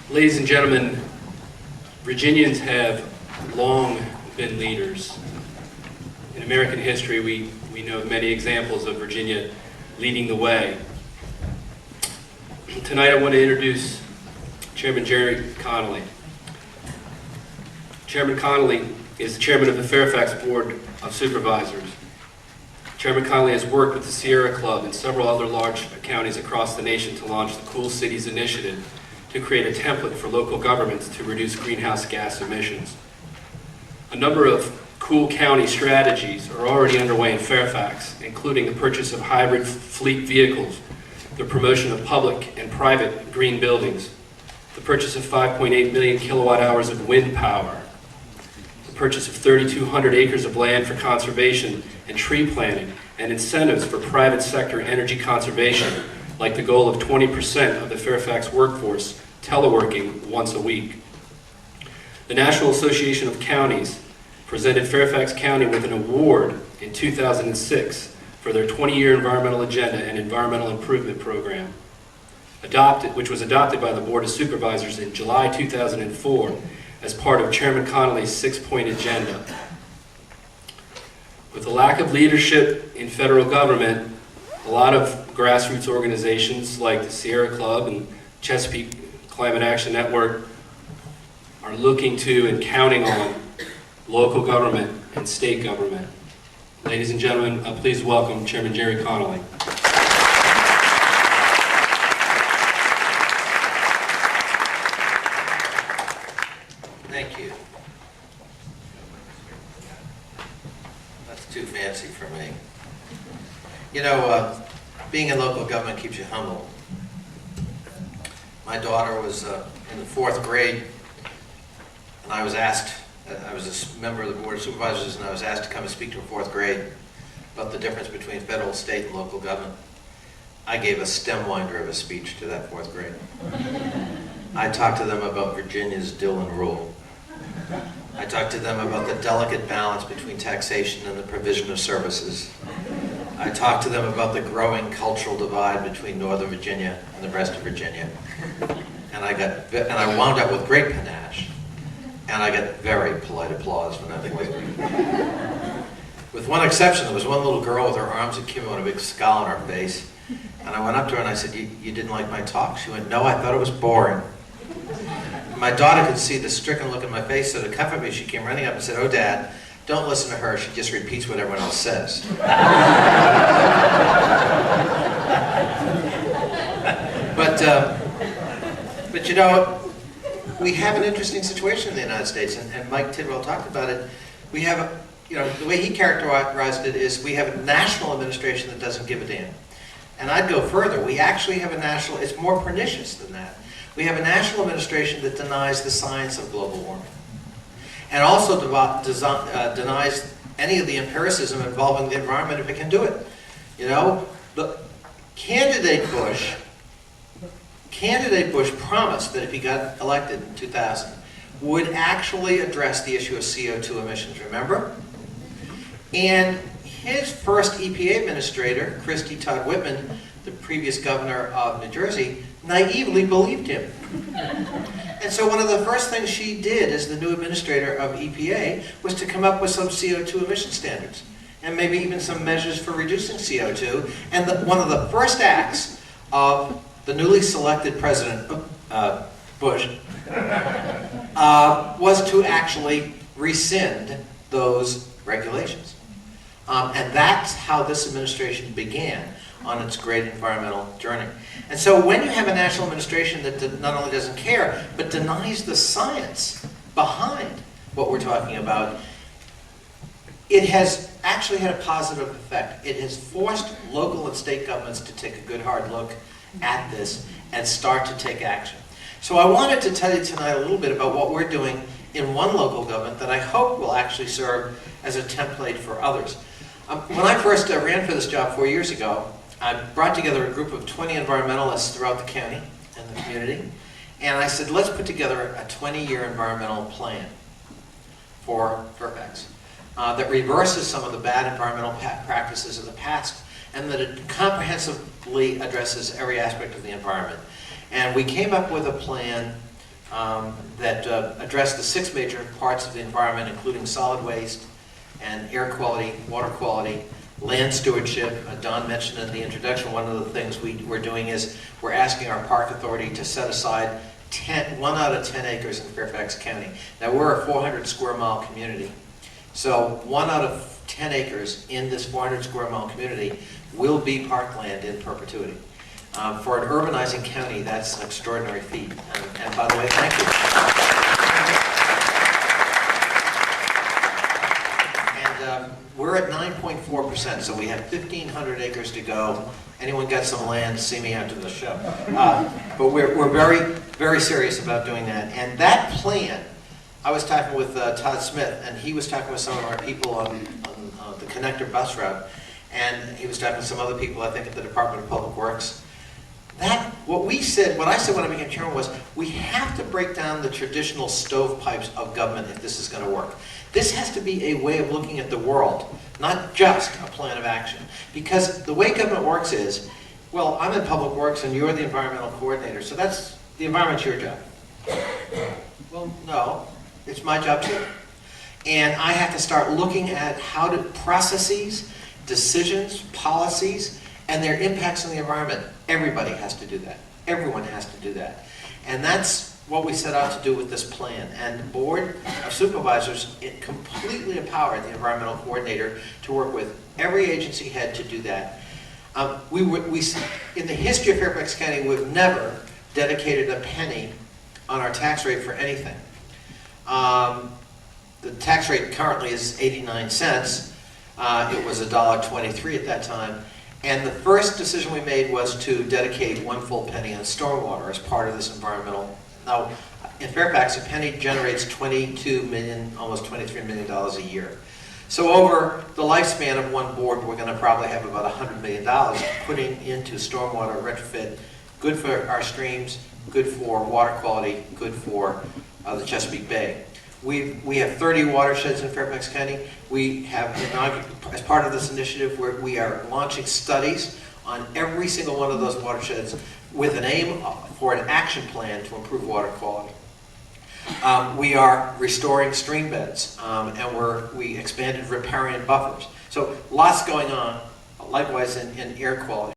Ladies and gentlemen, Virginians have long been leaders. In American history, we know many examples of Virginia leading the way. Tonight I want to introduce Chairman Gerry Connolly. Chairman Connolly is the chairman of the Fairfax Board of Supervisors. Chairman Connolly has worked with the Sierra Club and several other large counties across the nation to launch the Cool Cities Initiative to create a template for local governments to reduce greenhouse gas emissions. A number of cool county strategies are already underway in Fairfax, including the purchase of hybrid fleet vehicles, the promotion of public and private green buildings, the purchase of 5.8 million kilowatt hours of wind power, the purchase of 3,200 acres of land for conservation and tree planting, and incentives for private sector energy conservation, like the goal of 20% of the Fairfax workforce teleworking once a week. The National Association of Counties presented Fairfax County with an award in 2006 for their 20-year environmental agenda and environmental improvement program, which was adopted by the Board of Supervisors in July 2004 as part of Chairman Connolly's 6-point agenda. With the lack of leadership in federal government, a lot of grassroots organizations like the Sierra Club and Chesapeake Climate Action Network are looking to and counting on local government and state government. Ladies and gentlemen, please welcome Chairman Gerry Connolly. Thank you. That's too fancy for me. You know, being in local government keeps you humble. My daughter was in the 4th grade, and I was a member of the Board of Supervisors, and I was asked to come and speak to her 4th grade about the difference between federal, state, and local government. I gave a stem winder of a speech to that 4th grade. I talked to them about Virginia's Dillon Rule. I talked to them about the delicate balance between taxation and the provision of services. I talked to them about the growing cultural divide between Northern Virginia and the rest of Virginia. And I wound up with great panache. And I got very polite applause when I think with one exception. There was one little girl with her arms akimbo and a big scowl on her face. And I went up to her and I said, you didn't like my talk? She went, no, I thought it was boring. My daughter could see the stricken look in my face, so to comfort me, she came running up and said, oh, Dad, don't listen to her. She just repeats what everyone else says. But you know, we have an interesting situation in the United States, and Mike Tidwell talked about it. We have, the way he characterized it is we have a national administration that doesn't give a damn. And I'd go further. We actually have it's more pernicious than that. We have a national administration that denies the science of global warming, and also denies any of the empiricism involving the environment if it can do it. You know, the candidate Bush promised that if he got elected in 2000, would actually address the issue of CO2 emissions, remember? And his first EPA administrator, Christie Todd Whitman, the previous governor of New Jersey, naively believed him. And so one of the first things she did as the new administrator of EPA was to come up with some CO2 emission standards, and maybe even some measures for reducing CO2. And one of the first acts of the newly selected President Bush was to actually rescind those regulations. And that's how this administration began on its great environmental journey. And so when you have a national administration that not only doesn't care, but denies the science behind what we're talking about, it has actually had a positive effect. It has forced local and state governments to take a good hard look at this and start to take action. So I wanted to tell you tonight a little bit about what we're doing in one local government that I hope will actually serve as a template for others. When I first ran for this job 4 years ago, I brought together a group of 20 environmentalists throughout the county and the community, and I said, let's put together a 20-year environmental plan for Fairfax that reverses some of the bad environmental practices of the past, and that it comprehensively addresses every aspect of the environment. And we came up with a plan that address the 6 major parts of the environment, including solid waste and air quality, water quality, land stewardship. Don mentioned in the introduction, one of the things we're doing is we're asking our park authority to set aside 1 out of 10 acres in Fairfax County. Now, we're a 400 square mile community. So 1 out of 10 acres in this 400 square mile community will be parkland in perpetuity. For an urbanizing county, that's an extraordinary feat. And by the way, thank you. And we're at 9.4%, so we have 1,500 acres to go. Anyone got some land, see me after the show. But we're very, very serious about doing that. And that plan, I was talking with Todd Smith, and he was talking with some of our people on the connector bus route, and he was talking to some other people, I think, at the Department of Public Works. What I said when I became chairman was, we have to break down the traditional stovepipes of government if this is going to work. This has to be a way of looking at the world, not just a plan of action. Because the way government works is, well, I'm in Public Works and you're the environmental coordinator, so that's, the environment's your job. Well, no, it's my job too. And I have to start looking at how to processes, decisions, policies, and their impacts on the environment. Everybody has to do that. Everyone has to do that. And that's what we set out to do with this plan. And the Board of Supervisors, it completely empowered the environmental coordinator to work with every agency head to do that. In the history of Fairfax County, we've never dedicated a penny on our tax rate for anything. The tax rate currently is 89 cents. It was $1.23 at that time. And the first decision we made was to dedicate 1 full penny on stormwater as part of this environmental. Now, in Fairfax, a penny generates $22 million, almost $23 million a year. So over the lifespan of one board, we're going to probably have about $100 million putting into stormwater retrofit, good for our streams, good for water quality, good for the Chesapeake Bay. We have 30 watersheds in Fairfax County. We have, as part of this initiative, we are launching studies on every single one of those watersheds with an aim for an action plan to improve water quality. We are restoring stream beds, and we expanded riparian buffers. So lots going on, likewise in air quality.